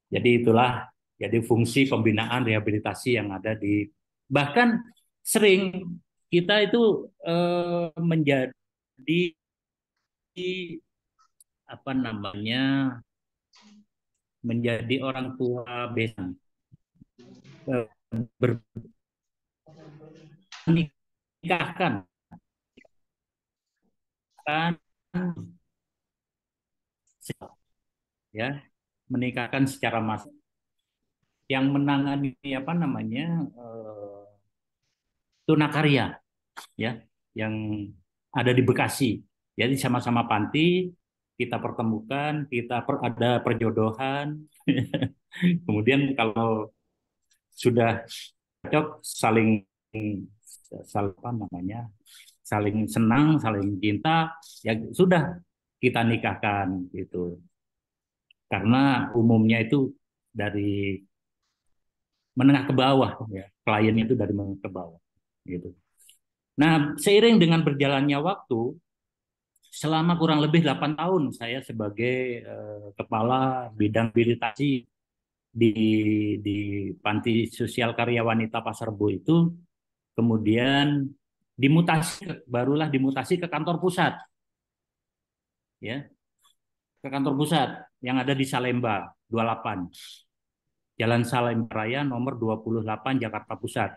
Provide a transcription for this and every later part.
Jadi itulah jadi fungsi pembinaan rehabilitasi yang ada di, bahkan sering kita itu menjadi apa namanya, menjadi orang tua besan, menikahkan kan, ya, menikahkan secara massal, yang menangani apa namanya, tunakarya, ya, yang ada di Bekasi. Jadi sama-sama panti kita pertemukan, ada perjodohan. Kemudian kalau sudah cocok, saling saling apa namanya, saling senang, saling cinta, ya sudah kita nikahkan gitu. Karena umumnya itu dari menengah ke bawah, ya. Klien itu dari menengah ke bawah gitu. Nah, seiring dengan berjalannya waktu, selama kurang lebih 8 tahun saya sebagai kepala bidang rehabilitasi di di Panti Sosial Karya Wanita Pasar Rebo itu, kemudian barulah dimutasi ke kantor pusat, ya, ke kantor pusat yang ada di Salemba 28, Jalan Salemba Raya nomor 28, Jakarta Pusat,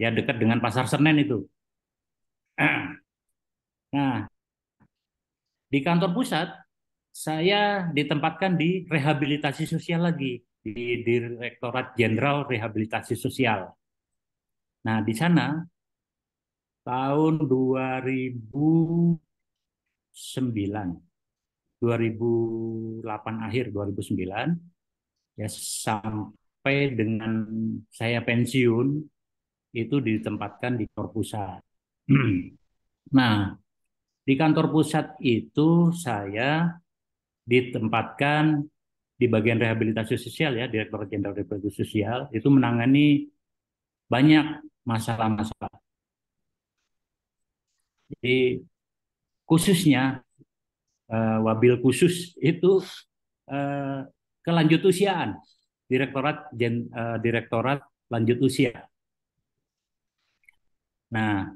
ya, dekat dengan Pasar Senen itu. Nah, di kantor pusat saya ditempatkan di rehabilitasi sosial lagi, di Direktorat Jenderal Rehabilitasi Sosial. Nah, di sana tahun 2009, 2008 akhir 2009, ya, sampai dengan saya pensiun itu ditempatkan di kantor pusat. Nah, di kantor pusat itu saya ditempatkan di bagian rehabilitasi sosial, ya, Direktur Jenderal Rehabilitasi Sosial itu menangani banyak masalah-masalah. Jadi khususnya wabil khusus itu eh, kelanjut usiaan, Direktorat Lanjut Usia. Nah,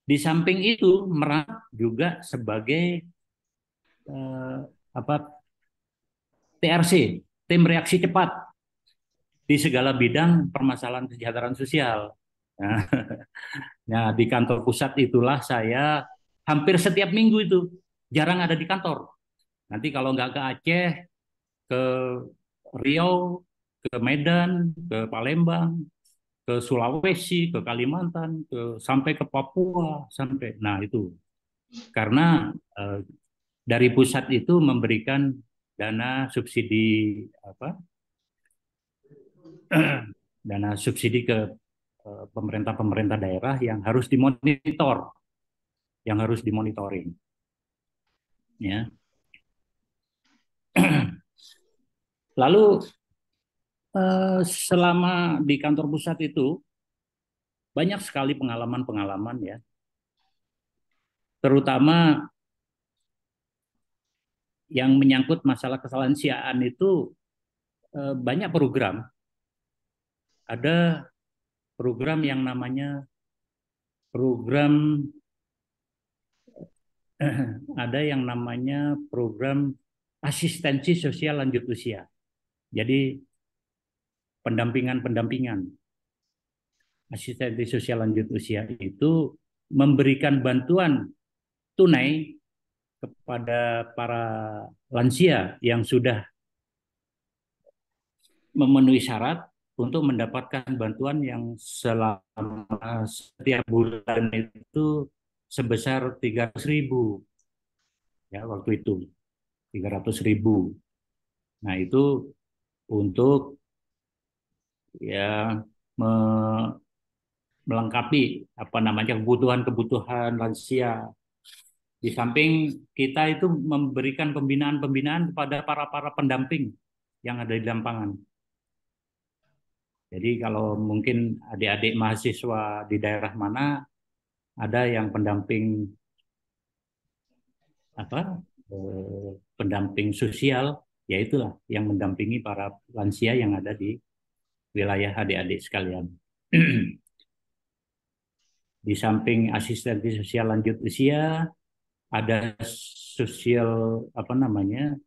di samping itu Merak juga sebagai eh, apa, TRC, tim reaksi cepat di segala bidang permasalahan kesejahteraan sosial. Nah, nah, di kantor pusat itulah saya hampir setiap minggu itu, jarang ada di kantor. Nanti kalau nggak ke Aceh, ke Riau, ke Medan, ke Palembang, ke Sulawesi, ke Kalimantan, sampai ke Papua, sampai. Nah, itu karena dari pusat itu memberikan dana subsidi apa? Dana subsidi ke pemerintah-pemerintah daerah yang harus dimonitor, yang harus dimonitoring, ya. Lalu selama di kantor pusat itu banyak sekali pengalaman-pengalaman, ya, terutama yang menyangkut masalah kesalansiaan itu, banyak program. Ada program yang namanya program ada yang namanya program asistensi sosial lanjut usia. Jadi pendampingan asistensi sosial lanjut usia itu memberikan bantuan tunai kepada para lansia yang sudah memenuhi syarat untuk mendapatkan bantuan yang selama setiap bulan itu sebesar 300.000, ya, waktu itu 300.000. Nah, itu untuk, ya, melengkapi apa namanya kebutuhan-kebutuhan lansia. Di samping kita itu memberikan pembinaan-pembinaan kepada para pendamping yang ada di lapangan. Jadi kalau mungkin adik-adik mahasiswa di daerah mana ada yang pendamping apa, pendamping sosial, Ya itulah yang mendampingi para lansia yang ada di wilayah adik-adik sekalian. Di samping asistensi sosial lanjut usia, ada sosial apa namanya,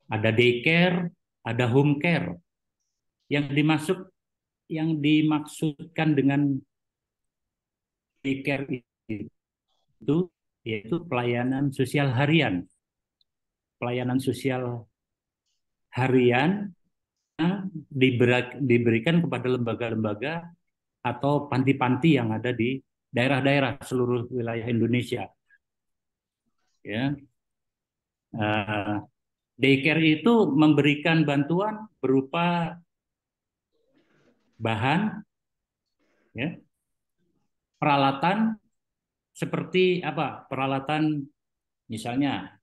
ada daycare, ada home care. Yang dimaksudkan dengan daycare itu yaitu pelayanan sosial harian, pelayanan sosial harian diberikan kepada lembaga-lembaga atau panti-panti yang ada di daerah-daerah seluruh wilayah Indonesia. Ya, daycare itu memberikan bantuan berupa bahan, ya, peralatan seperti apa? Misalnya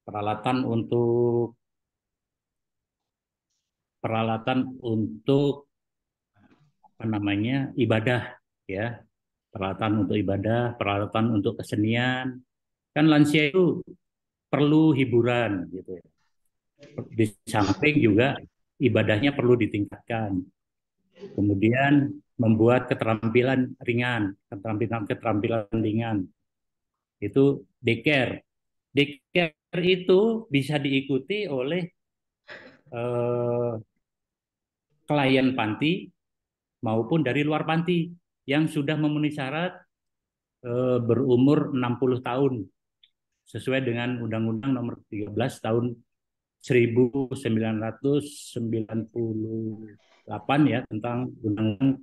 peralatan untuk peralatan untuk apa namanya ibadah, ya, peralatan untuk ibadah, peralatan untuk kesenian. Kan lansia itu perlu hiburan, gitu ya. Di samping juga ibadahnya perlu ditingkatkan. Kemudian membuat keterampilan ringan, keterampilan ringan. Itu daycare. Daycare itu bisa diikuti oleh eh, klien panti maupun dari luar panti yang sudah memenuhi syarat berumur 60 tahun sesuai dengan Undang-Undang Nomor 13 Tahun 1998 ya, tentang Undang-Undang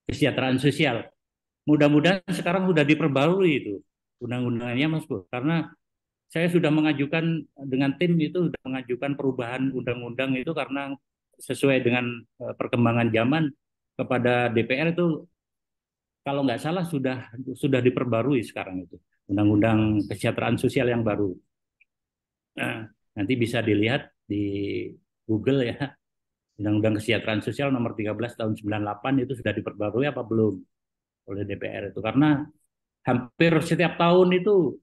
Kesejahteraan Sosial. Mudah-mudahan sekarang sudah diperbarui itu undang-undangnya, Mas Bro. Karena saya sudah mengajukan dengan tim itu sudah mengajukan perubahan undang-undang itu karena sesuai dengan perkembangan zaman kepada DPR itu, kalau nggak salah sudah diperbarui sekarang itu undang-undang kesejahteraan sosial yang baru. Nah, nanti bisa dilihat di Google ya, Undang-Undang Kesejahteraan Sosial nomor 13 tahun 98 itu sudah diperbarui apa belum oleh DPR itu. Karena hampir setiap tahun itu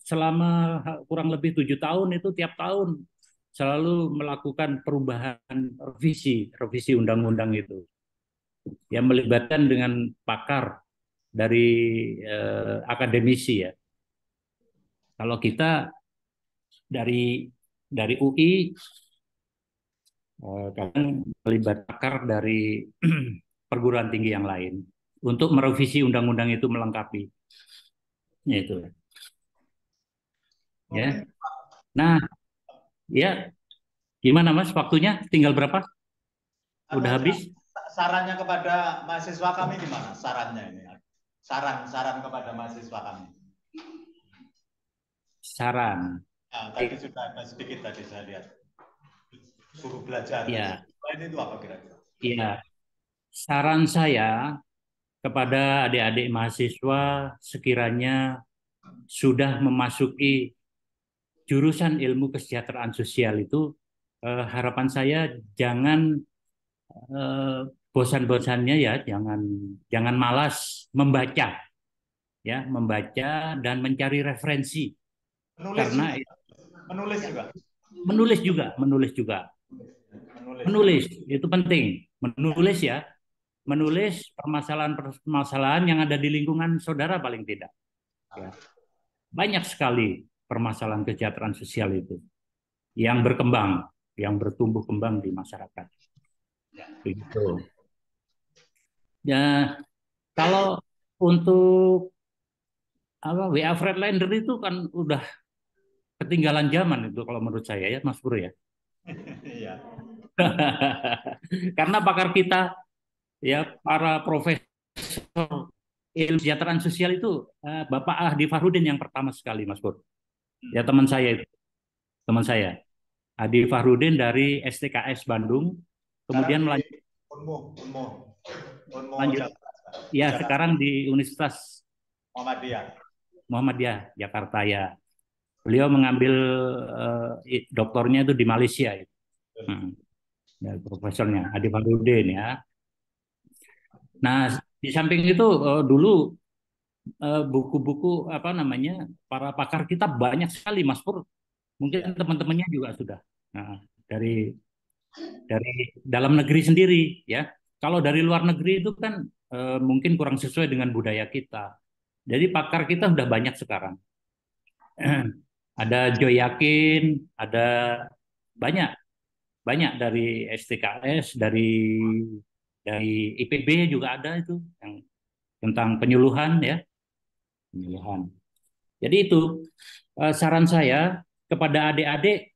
selama kurang lebih 7 tahun itu tiap tahun selalu melakukan perubahan revisi undang-undang itu yang melibatkan dengan pakar dari akademisi ya. Kalau kita dari UI kan melibat pakar dari perguruan tinggi yang lain untuk merevisi undang-undang itu melengkapi. Ya itu. Ya. Mungkin Nah, ya gimana Mas? Waktunya tinggal berapa? anu, Udah habis? sarannya kepada mahasiswa kami gimana? Sarannya ini. Saran kepada mahasiswa kami. Saran. Nah, tadi sudah ada sedikit tadi saya lihat. Suruh belajar. Ya, Ini itu apa kira-kira? iya. Saran saya kepada adik-adik mahasiswa sekiranya sudah memasuki jurusan ilmu kesejahteraan sosial itu, harapan saya jangan bosan-bosannya ya, jangan malas membaca dan mencari referensi. Menulis Karena juga. Menulis ya, juga. menulis itu penting. Menulis permasalahan-permasalahan yang ada di lingkungan saudara paling tidak. Ya. Banyak sekali permasalahan kesejahteraan sosial itu yang berkembang, yang bertumbuh kembang di masyarakat. Begitu. Ya, kalau untuk apa WA Fredlander itu kan udah ketinggalan zaman itu kalau menurut saya ya, Mas Bro ya. Iya. Karena pakar kita ya, para profesor ilmu kesejahteraan sosial itu Bapak Ahdi Fahrudin yang pertama sekali, Mas Bro. Ya teman saya itu, teman saya. Adi Fahrudin dari STKS Bandung, Sekarang kemudian di Unmu lanjut ya Jakarta. sekarang di Universitas Muhammadiyah. Muhammadiyah Jakarta ya. Beliau mengambil doktornya itu di Malaysia itu. Ya, profesornya Adi Fahrudin ya. Nah, di samping itu dulu buku-buku apa namanya para pakar kita banyak sekali Mas Pur Mungkin Ya. teman-temannya juga sudah. Nah, dari dari dalam negeri sendiri ya. Kalau dari luar negeri itu kan mungkin kurang sesuai dengan budaya kita. Jadi pakar kita sudah banyak sekarang. Ada Joy Yakin, ada banyak banyak dari STKS, dari IPB juga ada itu yang tentang penyuluhan ya, penyuluhan. Jadi itu saran saya kepada adik-adik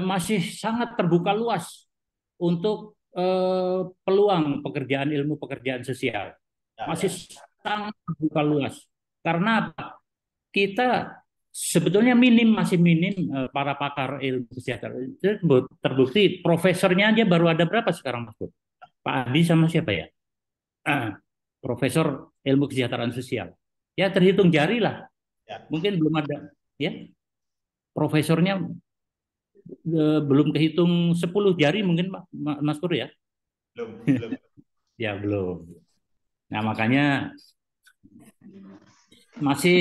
masih sangat terbuka luas untuk peluang pekerjaan ilmu pekerjaan sosial. Ya, Masih ya. sangat terbuka luas. Karena apa? Kita sebetulnya masih minim para pakar ilmu kesehatan. Terbukti profesornya aja baru ada berapa sekarang Mas Bud? Pak Adi sama siapa ya? Profesor ilmu kesejahteraan sosial. Ya terhitung jari lah. Ya. Mungkin belum ada ya. Profesornya belum kehitung 10 jari mungkin Mas Pur ya. Belum, belum. Ya belum. Nah makanya masih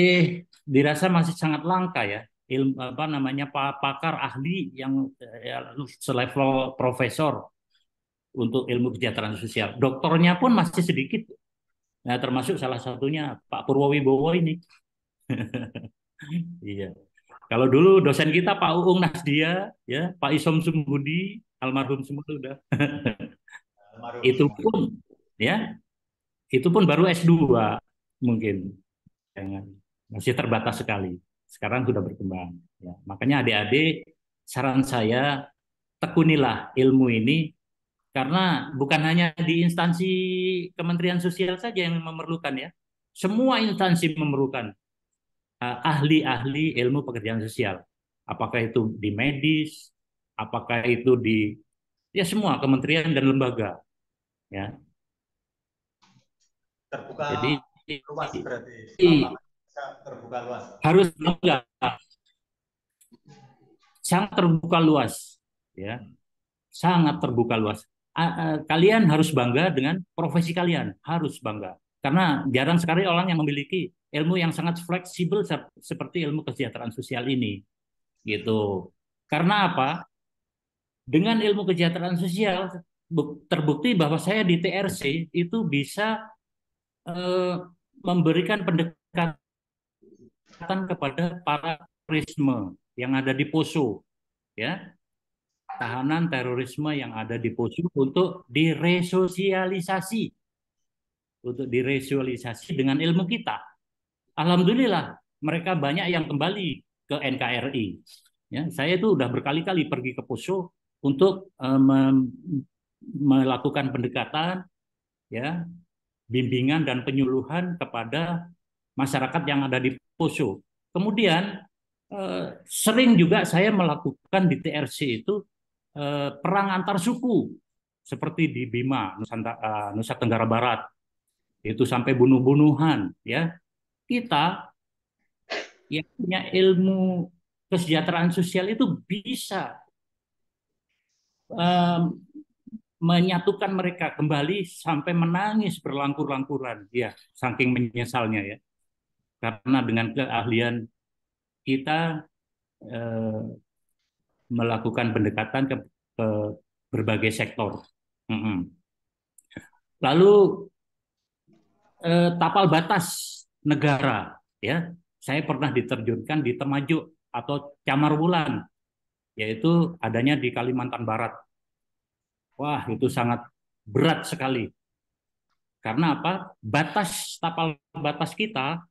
dirasa masih sangat langka ya ilmu apa namanya pakar ahli yang ya, selevel profesor untuk ilmu kesejahteraan sosial. Doktornya pun masih sedikit. Nah termasuk salah satunya Pak Purwowibowo ini. Iya. Kalau dulu dosen kita Pak Uung Nasdia, ya Pak Isom Sumbudi, almarhum semua sudah. Almarhum Itu semua. pun ya, itu pun baru S2 mungkin. Jangan. Masih terbatas sekali. Sekarang sudah berkembang. Ya. Makanya adik-adik, saran saya tekunilah ilmu ini karena bukan hanya di instansi Kementerian Sosial saja yang memerlukan ya. Semua instansi memerlukan ahli-ahli ilmu pekerjaan sosial. Apakah itu di medis, apakah itu di ya semua kementerian dan lembaga ya. Terbuka Jadi luas berarti lapangan kerja terbuka luas. harus enggak, sangat terbuka luas ya, sangat terbuka luas. Kalian harus bangga dengan profesi kalian, harus bangga. Karena jarang sekali orang yang memiliki ilmu yang sangat fleksibel seperti ilmu kesejahteraan sosial ini gitu. Karena apa? Dengan ilmu kesejahteraan sosial terbukti bahwa saya di TRC itu bisa eh, memberikan pendekatan kepada para terorisme yang ada di Poso, ya, tahanan terorisme yang ada di Poso untuk diresosialisasi dengan ilmu kita. Alhamdulillah mereka banyak yang kembali ke NKRI. Ya, saya itu udah berkali-kali pergi ke Poso untuk melakukan pendekatan, ya, bimbingan dan penyuluhan kepada masyarakat yang ada di Poso. Kemudian sering juga saya melakukan di TRC itu perang antar suku seperti di Bima, Nusa Tenggara Barat. Itu sampai bunuh-bunuhan, ya. Kita yang punya ilmu kesejahteraan sosial itu bisa eh, menyatukan mereka kembali sampai menangis berlangkur-langkuran, ya, saking menyesalnya ya. Karena dengan keahlian kita eh, melakukan pendekatan ke berbagai sektor. Lalu tapal batas negara, ya, saya pernah diterjunkan di Temajuk atau Camar Wulan, yaitu adanya di Kalimantan Barat. Wah, itu sangat berat sekali. Karena apa? Tapal batas kita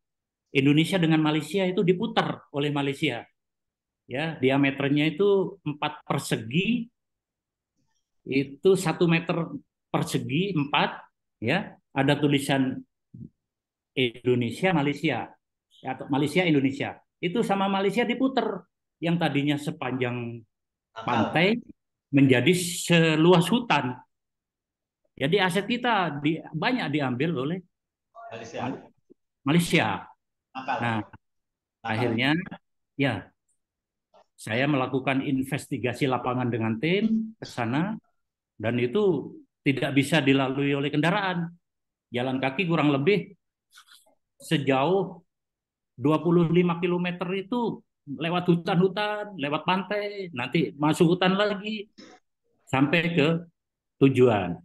Indonesia dengan Malaysia itu diputar oleh Malaysia. Ya, diameternya itu 4 persegi, itu 1 meter persegi 4, ya. Ada tulisan Indonesia Malaysia atau Malaysia Indonesia. Itu sama Malaysia diputar yang tadinya sepanjang Akal. pantai menjadi seluas hutan. Jadi aset kita banyak diambil oleh Malaysia. Malaysia. Nah, Akal. Akal. akhirnya ya saya melakukan investigasi lapangan dengan tim ke sana dan itu tidak bisa dilalui oleh kendaraan. Jalan kaki kurang lebih sejauh 25 kilometer itu lewat hutan-hutan, lewat pantai, nanti masuk hutan lagi sampai ke tujuan.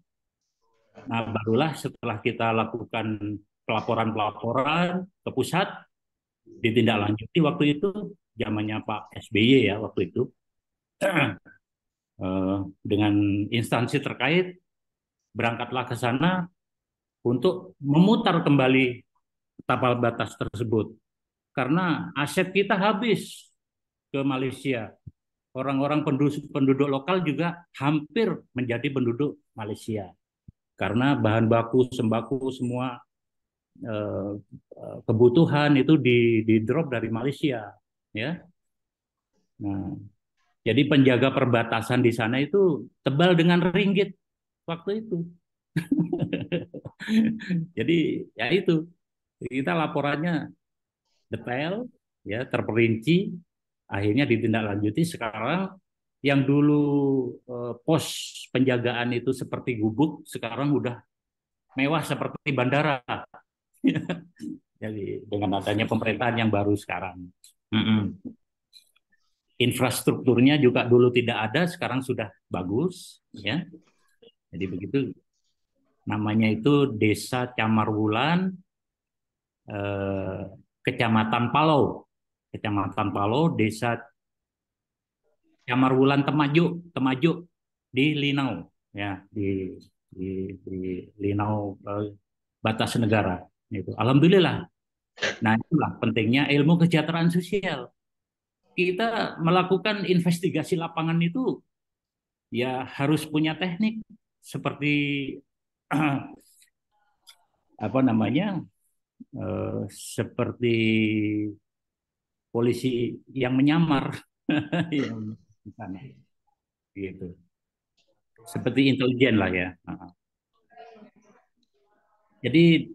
Nah, barulah setelah kita lakukan pelaporan-pelaporan ke pusat, ditindaklanjuti waktu itu zamannya Pak SBY ya waktu itu dengan instansi terkait berangkatlah ke sana untuk memutar kembali tapal batas tersebut karena aset kita habis ke Malaysia. Orang-orang penduduk lokal juga hampir menjadi penduduk Malaysia karena bahan baku sembako semua kebutuhan itu di drop dari Malaysia ya. Nah, jadi penjaga perbatasan di sana itu tebal dengan ringgit waktu itu. Jadi ya itu kita laporannya detail ya terperinci akhirnya ditindaklanjuti sekarang yang dulu pos penjagaan itu seperti gubuk sekarang udah mewah seperti bandara. Jadi dengan adanya pemerintahan yang baru sekarang. Infrastrukturnya juga dulu tidak ada, sekarang sudah bagus, ya. Jadi begitu. Namanya itu Desa Camarwulan, Kecamatan Palau, Desa Camarwulan Temajuk di Linau, ya di Linau batas negara. Itu. Alhamdulillah. Nah itulah pentingnya ilmu kesejahteraan sosial. Kita melakukan investigasi lapangan itu ya harus punya teknik seperti apa namanya seperti polisi yang menyamar yang gitu seperti intelijen lah ya. Jadi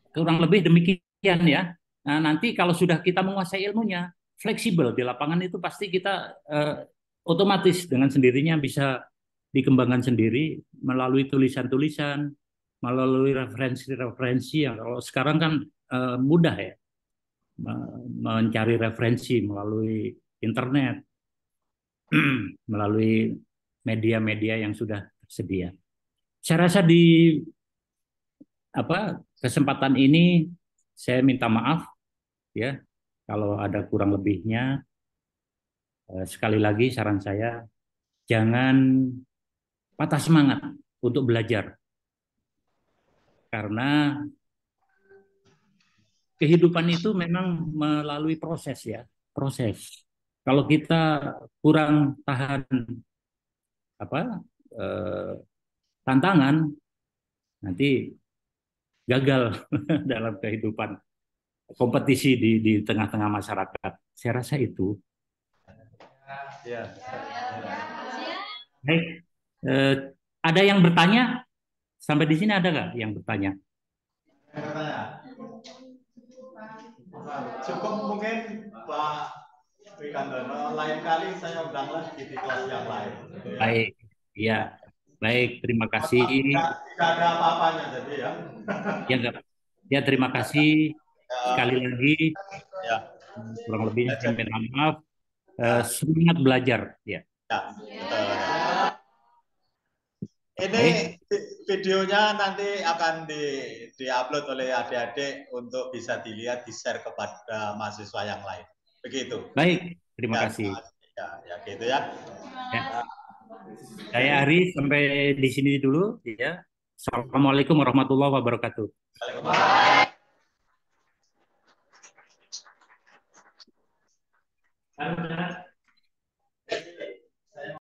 kurang lebih demikian ya. Nah, nanti kalau sudah kita menguasai ilmunya fleksibel di lapangan itu pasti kita otomatis dengan sendirinya bisa dikembangkan sendiri melalui tulisan-tulisan, melalui referensi-referensi yang kalau sekarang kan mudah ya mencari referensi melalui internet, melalui media-media yang sudah tersedia. Saya rasa di kesempatan ini saya minta maaf ya kalau ada kurang lebihnya. Sekali lagi saran saya jangan patah semangat untuk belajar karena kehidupan itu memang melalui proses ya, proses. Kalau kita kurang tahan eh, tantangan, nanti gagal dalam kehidupan kompetisi di tengah-tengah masyarakat. Saya rasa itu. Ya. Baik, ada yang bertanya? Sampai di sini ada nggak yang bertanya? Cukup mungkin Pak Wikandono, lain kali saya undang lagi di kelas yang lain. Ya. Baik, ya, baik. Terima kasih. Tidak ada apa-apanya jadi ya. Ya, enggak. Ya, terima kasih sekali lagi. Ya. Kurang lebihnya saya minta maaf. Semangat belajar. Ya. Ya. Ini videonya nanti akan di-upload oleh adik-adik untuk bisa dilihat, di-share kepada mahasiswa yang lain. Begitu. Baik, terima kasih. Ya, gitu ya. Ya. Saya Ari sampai di sini dulu ya. Assalamualaikum warahmatullahi wabarakatuh. Waalaikumsalam.